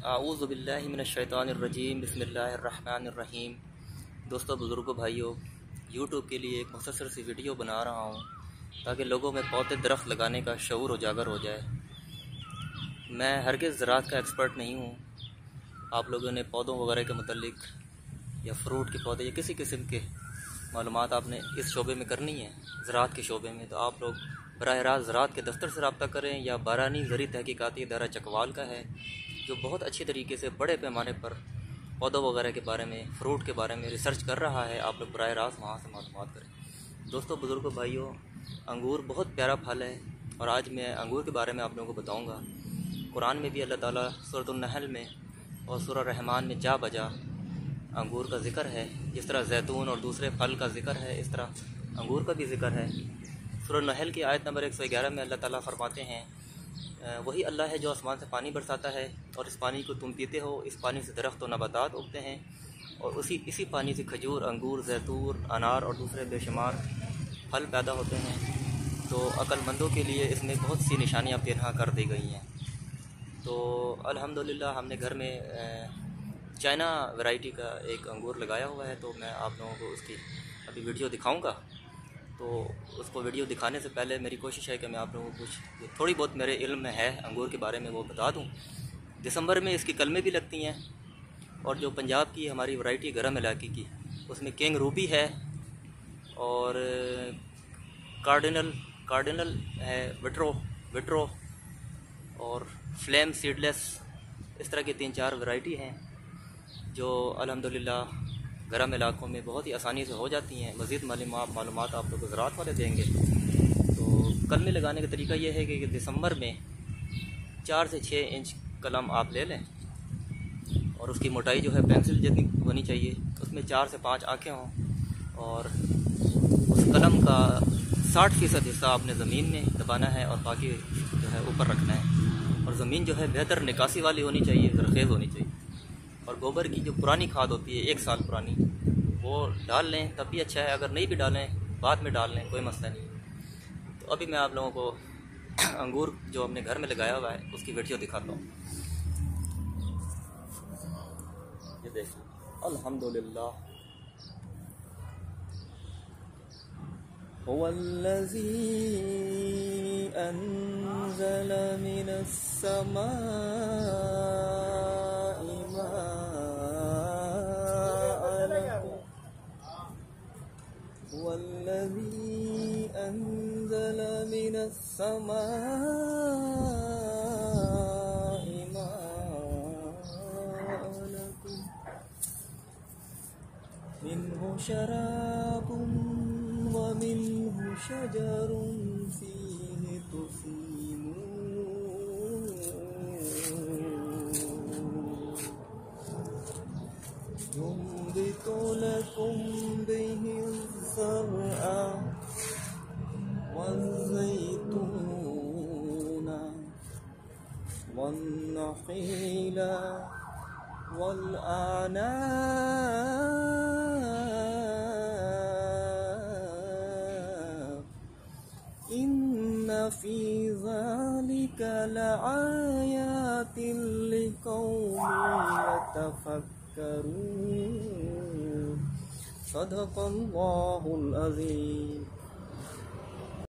आऊज़ु बिल्लाहि मिनश्शैतानिर्रजीम बिस्मिल्लाहिर्रहमानिर्रहीम। दोस्तों, बुज़ुर्गों, भाइयों, यूट्यूब के लिए एक मुख्तसर सी वीडियो बना रहा हूँ ताकि लोगों में पौधे दरख्त लगाने का शऊर उजागर हो जाए। मैं हरगिज़ ज़राअत का एक्सपर्ट नहीं हूँ। आप लोगों ने पौधों वगैरह के मतलब या फ्रूट के पौधे या किसी किस्म के मालूमात आपने इस शोबे में करनी है, ज़राअत के शोबे में, तो आप लोग बराह रास्त ज़राअत के दफ्तर से रब्ता करें या बारानी ज़री तहकीकाती इदारा चकवाल का है, जो बहुत अच्छी तरीके से बड़े पैमाने पर पौधों वगैरह के बारे में, फ्रूट के बारे में रिसर्च कर रहा है। आप लोग बराह रास्त वहाँ से मालूमात करें। दोस्तों, बुज़ुर्गों, भाइयों, अंगूर बहुत प्यारा फल है और आज मैं अंगूर के बारे में आप लोगों को बताऊँगा। कुरान में भी अल्लाह ताला सूरत अन-नहल में और सूरह रहमान में जा बजा अंगूर का ज़िक्र है। जिस तरह जैतून और दूसरे फल का ज़िक्र है, इस तरह अंगूर का भी ज़िक्र है। सूरह नहल की आयत नंबर 111 में अल्लाह ताला फरमाते हैं, वही अल्लाह है जो आसमान से पानी बरसाता है और इस पानी को तुम पीते हो। इस पानी से दरख्त व नबातात उगते हैं और इसी पानी से खजूर, अंगूर, जैतून, अनार और दूसरे बेशुमार फल पैदा होते हैं। तो अक्लमंदों के लिए इसमें बहुत सी निशानियाँ पेशा कर दी गई हैं। तो अल्हम्दुलिल्लाह हमने घर में चाइना वैरायटी का एक अंगूर लगाया हुआ है। तो मैं आप लोगों को उसकी अभी वीडियो दिखाऊंगा। तो उसको वीडियो दिखाने से पहले मेरी कोशिश है कि मैं आप लोगों को कुछ थोड़ी बहुत मेरे इल्म में है अंगूर के बारे में वो बता दूं। दिसंबर में इसकी कलमें भी लगती हैं और जो पंजाब की हमारी वैरायटी गरम इलाके की, उसमें किंग रूबी है और कार्डिनल है, विट्रो और फ्लेम सीडलेस, इस तरह की 3-4 वैरायटी हैं जो अल्हम्दुलिल्लाह गर्म इलाकों में बहुत ही आसानी से हो जाती हैं। मज़ीद मालूमात आप लोग ज़राअत वाले देंगे। तो कलमे लगाने का तरीका यह है कि दिसंबर में 4 से 6 इंच कलम आप ले लें और उसकी मोटाई जो है पेंसिल जितनी होनी चाहिए, उसमें 4 से 5 आँखें हों और उस कलम का 60% हिस्सा आपने ज़मीन में दबाना है और बाकी जो है ऊपर रखना है। और ज़मीन जो है बेहतर निकासी वाली होनी चाहिए, ज़रखेज़ होनी चाहिए। और गोबर की जो पुरानी खाद होती है 1 साल पुरानी, वो डाल लें तब भी अच्छा है। अगर नहीं भी डालें बाद में डाल लें, कोई मसला नहीं। तो अभी मैं आप लोगों को अंगूर जो हमने घर में लगाया हुआ है उसकी वीडियो दिखाता हूँ। ये देखिए, अल्हम्दुलिल्लाह। हुवल्लज़ी अंज़ल मिनस समाई माअन लकुम, हुवल्लज़ी अंज़ल मिनस समाई माअन लकुम मिन्हु शराबुन व मिन्हु शजरुन फीहि तुसीमून युंबितु लकुम बिहि ज़र्अ वज़्ज़ैतून वन्नख़ील वल्अनाब इन्न फ़ी ज़ालिका लआयातिन लिक़ौमिन यतफ़क्करून। सदक़ल्लाहुल अज़ीम।